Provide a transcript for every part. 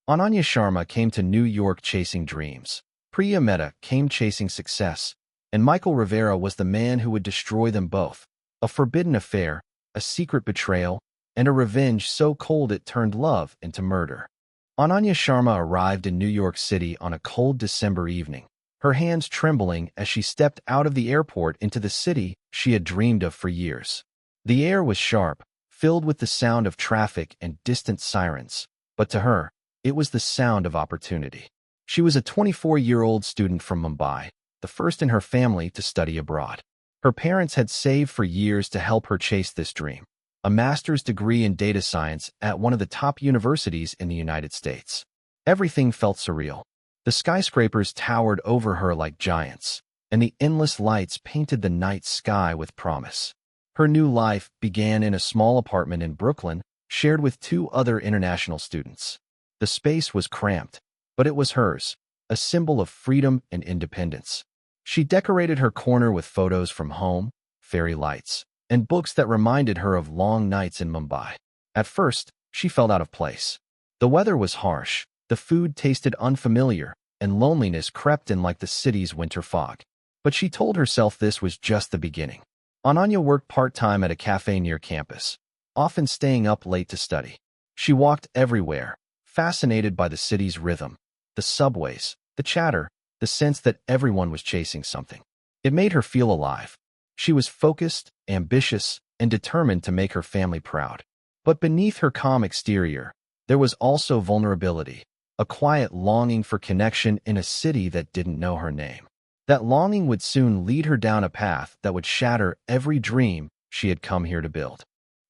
Ananya Sharma came to New York chasing dreams. Priya Mehta came chasing success, and Michael Rivera was the man who would destroy them both. A forbidden affair, a secret betrayal, and a revenge so cold it turned love into murder. Ananya Sharma arrived in New York City on a cold December evening, her hands trembling as she stepped out of the airport into the city she had dreamed of for years. The air was sharp, filled with the sound of traffic and distant sirens, but to her, it was the sound of opportunity. She was a 24-year-old student from Mumbai, the first in her family to study abroad. Her parents had saved for years to help her chase this dream, a master's degree in data science at one of the top universities in the United States. Everything felt surreal. The skyscrapers towered over her like giants, and the endless lights painted the night sky with promise. Her new life began in a small apartment in Brooklyn, shared with two other international students. The space was cramped, but it was hers, a symbol of freedom and independence. She decorated her corner with photos from home, fairy lights, and books that reminded her of long nights in Mumbai. At first, she felt out of place. The weather was harsh, the food tasted unfamiliar, and loneliness crept in like the city's winter fog. But she told herself this was just the beginning. Ananya worked part-time at a cafe near campus, often staying up late to study. She walked everywhere, fascinated by the city's rhythm, the subways, the chatter, the sense that everyone was chasing something. It made her feel alive. She was focused, ambitious, and determined to make her family proud. But beneath her calm exterior, there was also vulnerability, a quiet longing for connection in a city that didn't know her name. That longing would soon lead her down a path that would shatter every dream she had come here to build.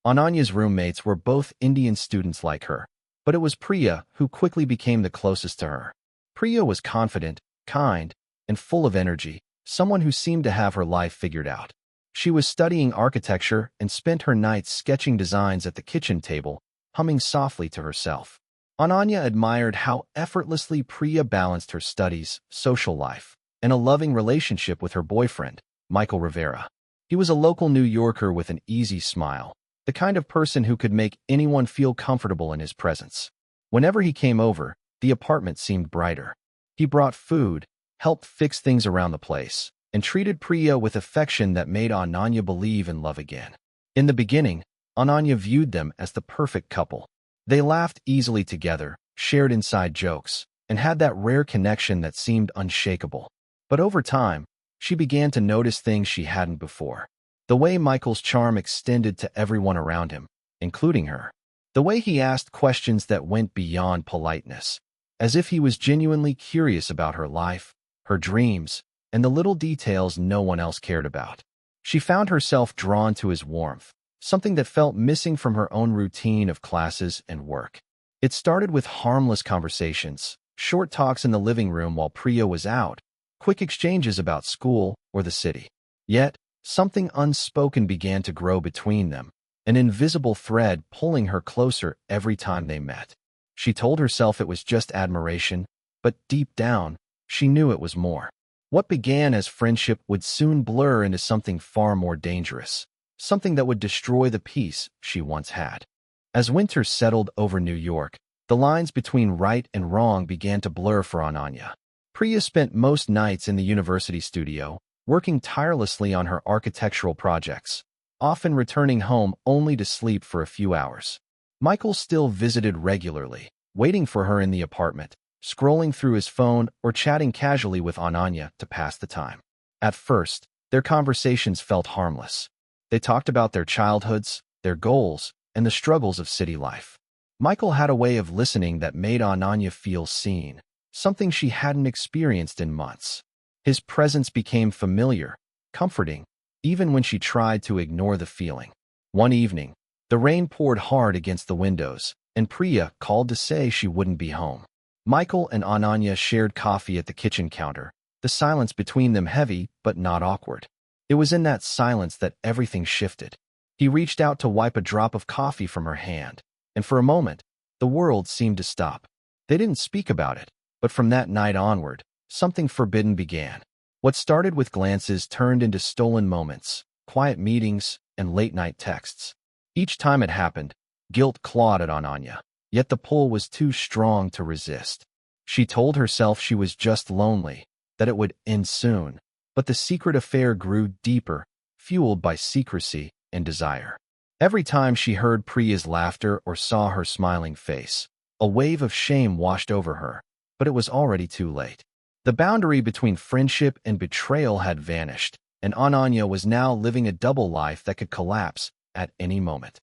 Ananya's roommates were both Indian students like her, but it was Priya who quickly became the closest to her. Priya was confident, kind, and full of energy, someone who seemed to have her life figured out. She was studying architecture and spent her nights sketching designs at the kitchen table, humming softly to herself. Ananya admired how effortlessly Priya balanced her studies, social life, and a loving relationship with her boyfriend, Michael Rivera. He was a local New Yorker with an easy smile, the kind of person who could make anyone feel comfortable in his presence. Whenever he came over, the apartment seemed brighter. He brought food, helped fix things around the place, and treated Priya with affection that made Ananya believe in love again. In the beginning, Ananya viewed them as the perfect couple. They laughed easily together, shared inside jokes, and had that rare connection that seemed unshakable. But over time, she began to notice things she hadn't before. The way Michael's charm extended to everyone around him, including her. The way he asked questions that went beyond politeness, as if he was genuinely curious about her life, her dreams, and the little details no one else cared about. She found herself drawn to his warmth, something that felt missing from her own routine of classes and work. It started with harmless conversations, short talks in the living room while Priya was out, quick exchanges about school or the city. Yet, something unspoken began to grow between them, an invisible thread pulling her closer every time they met. She told herself it was just admiration, but deep down, she knew it was more. What began as friendship would soon blur into something far more dangerous, something that would destroy the peace she once had. As winter settled over New York, the lines between right and wrong began to blur for Ananya. Priya spent most nights in the university studio, working tirelessly on her architectural projects, often returning home only to sleep for a few hours. Michael still visited regularly, waiting for her in the apartment, scrolling through his phone or chatting casually with Ananya to pass the time. At first, their conversations felt harmless. They talked about their childhoods, their goals, and the struggles of city life. Michael had a way of listening that made Ananya feel seen, something she hadn't experienced in months. His presence became familiar, comforting, even when she tried to ignore the feeling. One evening, the rain poured hard against the windows, and Priya called to say she wouldn't be home. Michael and Ananya shared coffee at the kitchen counter, the silence between them heavy but not awkward. It was in that silence that everything shifted. He reached out to wipe a drop of coffee from her hand, and for a moment, the world seemed to stop. They didn't speak about it, but from that night onward, something forbidden began. What started with glances turned into stolen moments, quiet meetings, and late-night texts. Each time it happened, guilt clawed at Ananya. yet the pull was too strong to resist. She told herself she was just lonely, that it would end soon, but the secret affair grew deeper, fueled by secrecy and desire. Every time she heard Priya's laughter or saw her smiling face, a wave of shame washed over her, but it was already too late. The boundary between friendship and betrayal had vanished, and Ananya was now living a double life that could collapse at any moment.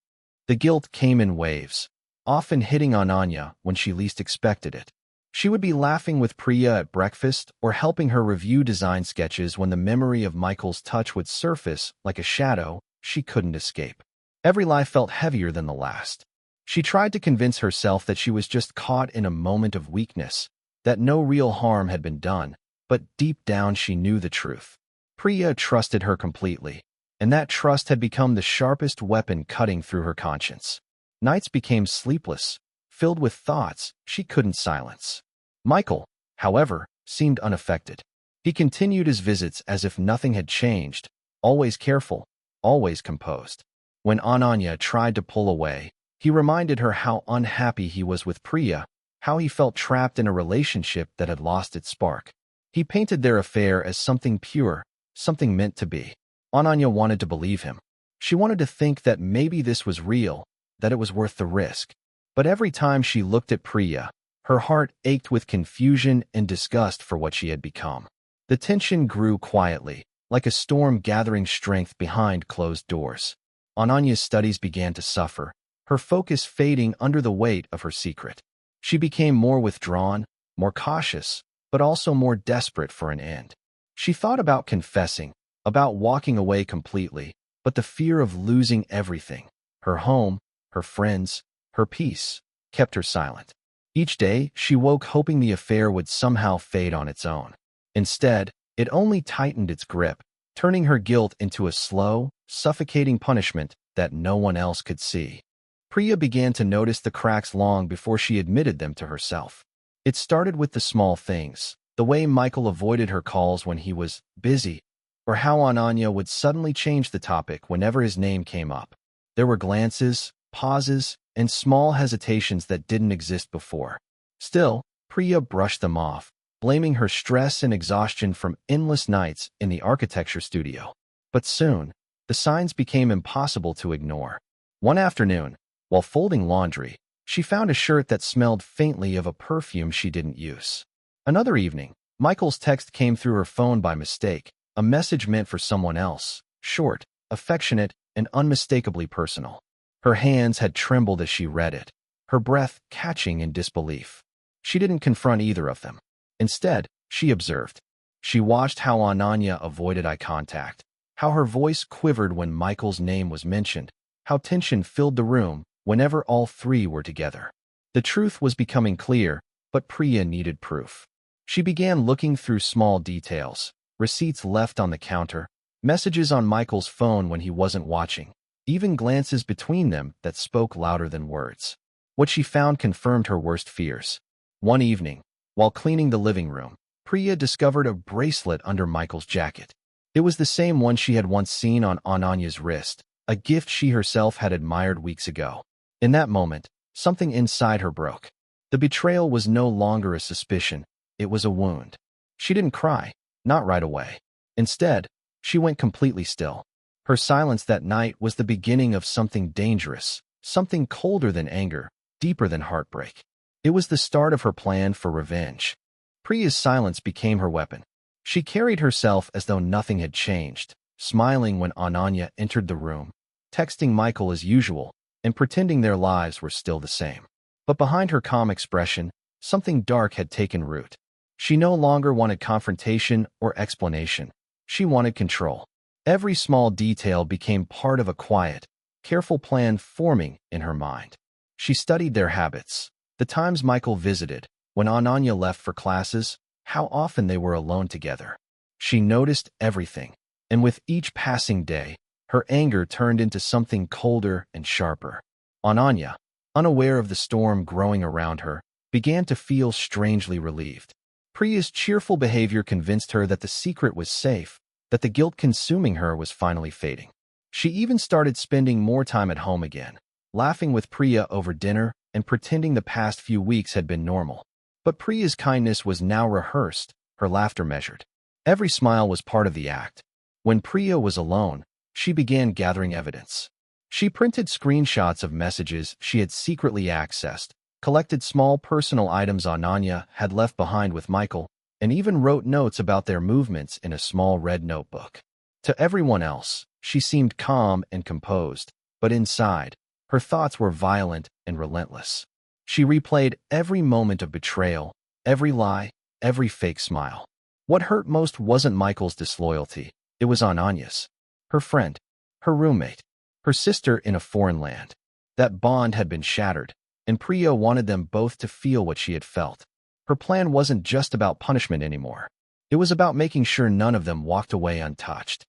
The guilt came in waves, often hitting Ananya when she least expected it. She would be laughing with Priya at breakfast or helping her review design sketches when the memory of Michael's touch would surface like a shadow she couldn't escape. Every lie felt heavier than the last. She tried to convince herself that she was just caught in a moment of weakness, that no real harm had been done, but deep down she knew the truth. Priya trusted her completely, and that trust had become the sharpest weapon cutting through her conscience. Nights became sleepless, filled with thoughts she couldn't silence. Michael, however, seemed unaffected. He continued his visits as if nothing had changed, always careful, always composed. When Ananya tried to pull away, he reminded her how unhappy he was with Priya, how he felt trapped in a relationship that had lost its spark. He painted their affair as something pure, something meant to be. Ananya wanted to believe him. She wanted to think that maybe this was real, that it was worth the risk. But every time she looked at Priya, her heart ached with confusion and disgust for what she had become. The tension grew quietly, like a storm gathering strength behind closed doors. Ananya's studies began to suffer, her focus fading under the weight of her secret. She became more withdrawn, more cautious, but also more desperate for an end. She thought about confessing, about walking away completely, but the fear of losing everything, her home, her friends, her peace, kept her silent. Each day, she woke hoping the affair would somehow fade on its own. Instead, it only tightened its grip, turning her guilt into a slow, suffocating punishment that no one else could see. Priya began to notice the cracks long before she admitted them to herself. It started with the small things, the way Michael avoided her calls when he was busy, or how Ananya would suddenly change the topic whenever his name came up. There were glances, pauses, and small hesitations that didn't exist before. Still, Priya brushed them off, blaming her stress and exhaustion from endless nights in the architecture studio. But soon, the signs became impossible to ignore. One afternoon, while folding laundry, she found a shirt that smelled faintly of a perfume she didn't use. Another evening, Michael's text came through her phone by mistake, a message meant for someone else, short, affectionate, and unmistakably personal. Her hands had trembled as she read it, her breath catching in disbelief. She didn't confront either of them. Instead, she observed. She watched how Ananya avoided eye contact, how her voice quivered when Michael's name was mentioned, how tension filled the room whenever all three were together. The truth was becoming clear, but Priya needed proof. She began looking through small details, receipts left on the counter, messages on Michael's phone when he wasn't watching, even glances between them that spoke louder than words. What she found confirmed her worst fears. One evening, while cleaning the living room, Priya discovered a bracelet under Michael's jacket. It was the same one she had once seen on Ananya's wrist, a gift she herself had admired weeks ago. In that moment, something inside her broke. The betrayal was no longer a suspicion, it was a wound. She didn't cry, not right away. Instead, she went completely still. Her silence that night was the beginning of something dangerous, something colder than anger, deeper than heartbreak. It was the start of her plan for revenge. Priya's silence became her weapon. She carried herself as though nothing had changed, smiling when Ananya entered the room, texting Michael as usual, and pretending their lives were still the same. But behind her calm expression, something dark had taken root. She no longer wanted confrontation or explanation. She wanted control. Every small detail became part of a quiet, careful plan forming in her mind. She studied their habits, the times Michael visited, when Ananya left for classes, how often they were alone together. She noticed everything, and with each passing day, her anger turned into something colder and sharper. Ananya, unaware of the storm growing around her, began to feel strangely relieved. Priya's cheerful behavior convinced her that the secret was safe, that the guilt consuming her was finally fading. She even started spending more time at home again, laughing with Priya over dinner, and pretending the past few weeks had been normal. But Priya's kindness was now rehearsed, her laughter measured. Every smile was part of the act. When Priya was alone, she began gathering evidence. She printed screenshots of messages she had secretly accessed, collected small personal items Ananya had left behind with Michael, and even wrote notes about their movements in a small red notebook. To everyone else, she seemed calm and composed, but inside, her thoughts were violent and relentless. She replayed every moment of betrayal, every lie, every fake smile. What hurt most wasn't Michael's disloyalty, it was Ananya's. Her friend, her roommate, her sister in a foreign land. That bond had been shattered, and Priya wanted them both to feel what she had felt. Her plan wasn't just about punishment anymore. It was about making sure none of them walked away untouched.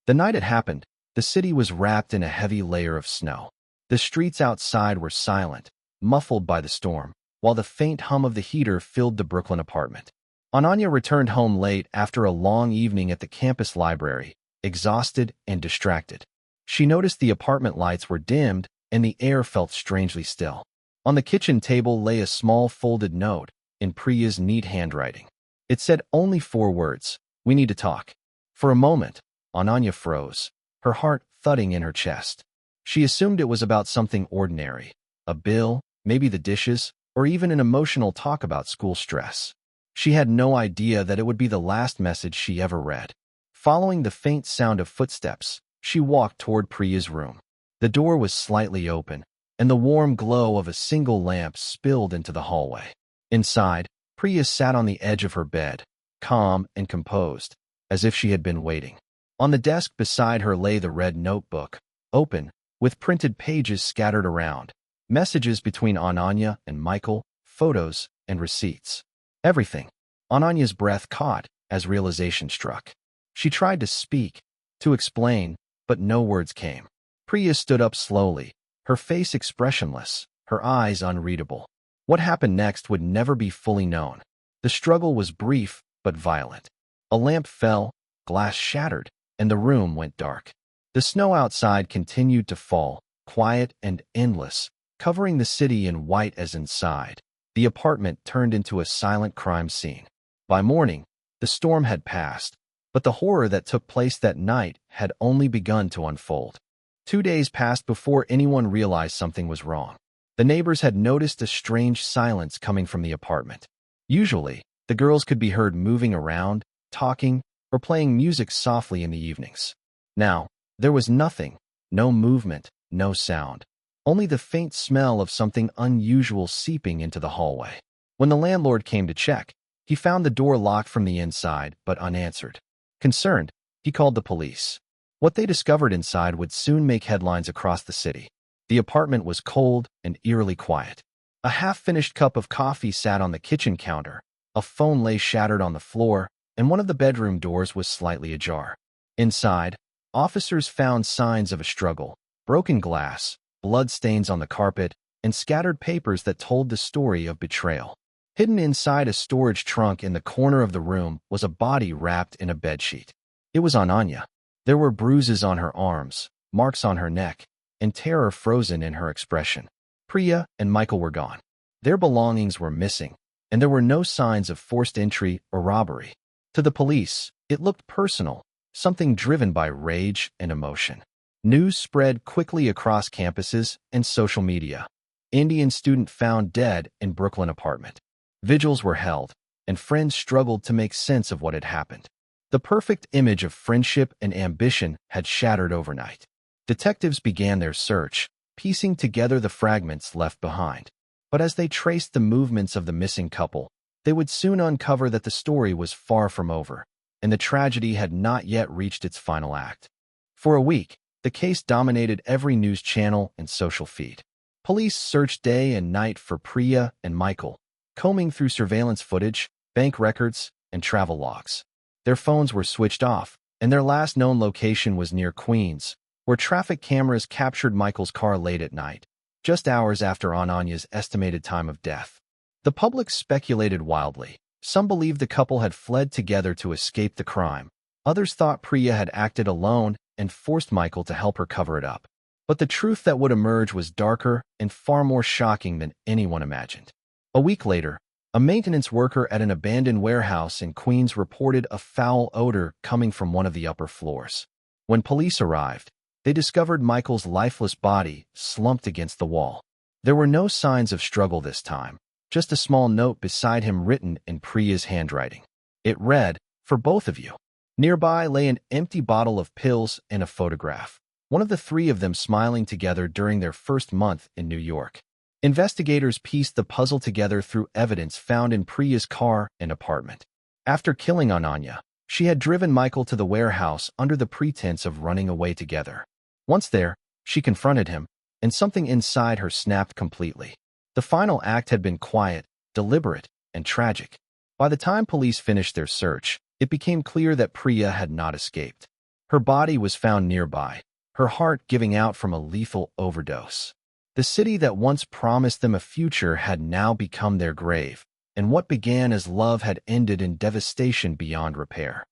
The night it happened, the city was wrapped in a heavy layer of snow. The streets outside were silent, muffled by the storm, while the faint hum of the heater filled the Brooklyn apartment. Ananya returned home late after a long evening at the campus library, exhausted and distracted. She noticed the apartment lights were dimmed and the air felt strangely still. On the kitchen table lay a small folded note in Priya's neat handwriting. It said only 4 words, "We need to talk." For a moment, Ananya froze, her heart thudding in her chest. She assumed it was about something ordinary, a bill, maybe the dishes, or even an emotional talk about school stress. She had no idea that it would be the last message she ever read. Following the faint sound of footsteps, she walked toward Priya's room. The door was slightly open, and the warm glow of a single lamp spilled into the hallway. Inside, Priya sat on the edge of her bed, calm and composed, as if she had been waiting. On the desk beside her lay the red notebook, open, with printed pages scattered around, messages between Ananya and Michael, photos, and receipts. Everything. Ananya's breath caught as realization struck. She tried to speak, to explain, but no words came. Priya stood up slowly, her face expressionless, her eyes unreadable. What happened next would never be fully known. The struggle was brief but violent. A lamp fell, glass shattered, and the room went dark. The snow outside continued to fall, quiet and endless, covering the city in white as inside. The apartment turned into a silent crime scene. By morning, the storm had passed, but the horror that took place that night had only begun to unfold. 2 days passed before anyone realized something was wrong. The neighbors had noticed a strange silence coming from the apartment. Usually, the girls could be heard moving around, talking, or playing music softly in the evenings. Now, there was nothing, no movement, no sound, only the faint smell of something unusual seeping into the hallway. When the landlord came to check, he found the door locked from the inside but unanswered. Concerned, he called the police. What they discovered inside would soon make headlines across the city. The apartment was cold and eerily quiet. A half-finished cup of coffee sat on the kitchen counter, a phone lay shattered on the floor, and one of the bedroom doors was slightly ajar. Inside, officers found signs of a struggle, broken glass, blood stains on the carpet, and scattered papers that told the story of betrayal. Hidden inside a storage trunk in the corner of the room was a body wrapped in a bedsheet. It was Ananya. There were bruises on her arms, marks on her neck, and terror frozen in her expression. Priya and Michael were gone. Their belongings were missing, and there were no signs of forced entry or robbery. To the police, it looked personal, something driven by rage and emotion. News spread quickly across campuses and social media. Indian student found dead in Brooklyn apartment. Vigils were held, and friends struggled to make sense of what had happened. The perfect image of friendship and ambition had shattered overnight. Detectives began their search, piecing together the fragments left behind. But as they traced the movements of the missing couple, they would soon uncover that the story was far from over, and the tragedy had not yet reached its final act. For a week, the case dominated every news channel and social feed. Police searched day and night for Priya and Michael, combing through surveillance footage, bank records, and travel logs. Their phones were switched off, and their last known location was near Queens, where traffic cameras captured Michael's car late at night, just hours after Ananya's estimated time of death. The public speculated wildly. Some believed the couple had fled together to escape the crime. Others thought Priya had acted alone and forced Michael to help her cover it up. But the truth that would emerge was darker and far more shocking than anyone imagined. A week later, a maintenance worker at an abandoned warehouse in Queens reported a foul odor coming from one of the upper floors. When police arrived, they discovered Michael's lifeless body slumped against the wall. There were no signs of struggle this time, just a small note beside him written in Priya's handwriting. It read, "For both of you." Nearby lay an empty bottle of pills and a photograph, one of the three of them smiling together during their first month in New York. Investigators pieced the puzzle together through evidence found in Priya's car and apartment. After killing Ananya, she had driven Michael to the warehouse under the pretense of running away together. Once there, she confronted him, and something inside her snapped completely. The final act had been quiet, deliberate, and tragic. By the time police finished their search, it became clear that Priya had not escaped. Her body was found nearby, her heart giving out from a lethal overdose. The city that once promised them a future had now become their grave, and what began as love had ended in devastation beyond repair.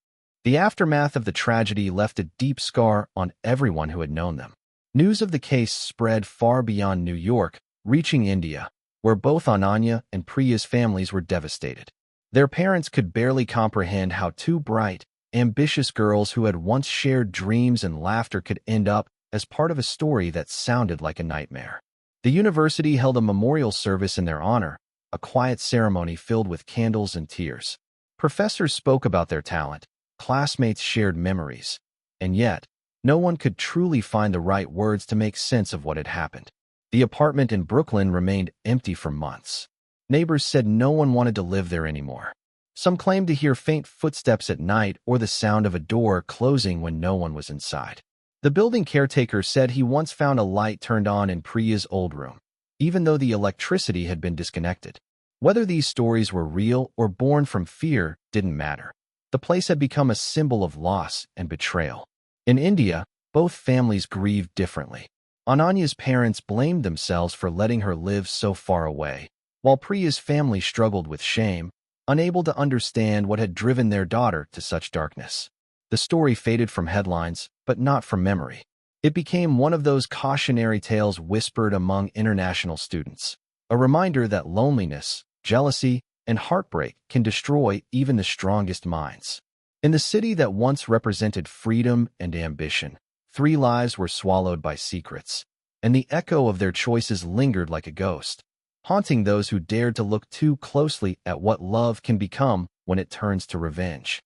The aftermath of the tragedy left a deep scar on everyone who had known them. News of the case spread far beyond New York, reaching India, where both Ananya and Priya's families were devastated. Their parents could barely comprehend how two bright, ambitious girls who had once shared dreams and laughter could end up as part of a story that sounded like a nightmare. The university held a memorial service in their honor, a quiet ceremony filled with candles and tears. Professors spoke about their talent, classmates shared memories, and yet, no one could truly find the right words to make sense of what had happened. The apartment in Brooklyn remained empty for months. Neighbors said no one wanted to live there anymore. Some claimed to hear faint footsteps at night or the sound of a door closing when no one was inside. The building caretaker said he once found a light turned on in Priya's old room, even though the electricity had been disconnected. Whether these stories were real or born from fear didn't matter. The place had become a symbol of loss and betrayal. In India, both families grieved differently. Ananya's parents blamed themselves for letting her live so far away, while Priya's family struggled with shame, unable to understand what had driven their daughter to such darkness. The story faded from headlines, but not from memory. It became one of those cautionary tales whispered among international students, a reminder that loneliness, jealousy, and heartbreak can destroy even the strongest minds. In the city that once represented freedom and ambition, 3 lives were swallowed by secrets, and the echo of their choices lingered like a ghost, haunting those who dared to look too closely at what love can become when it turns to revenge.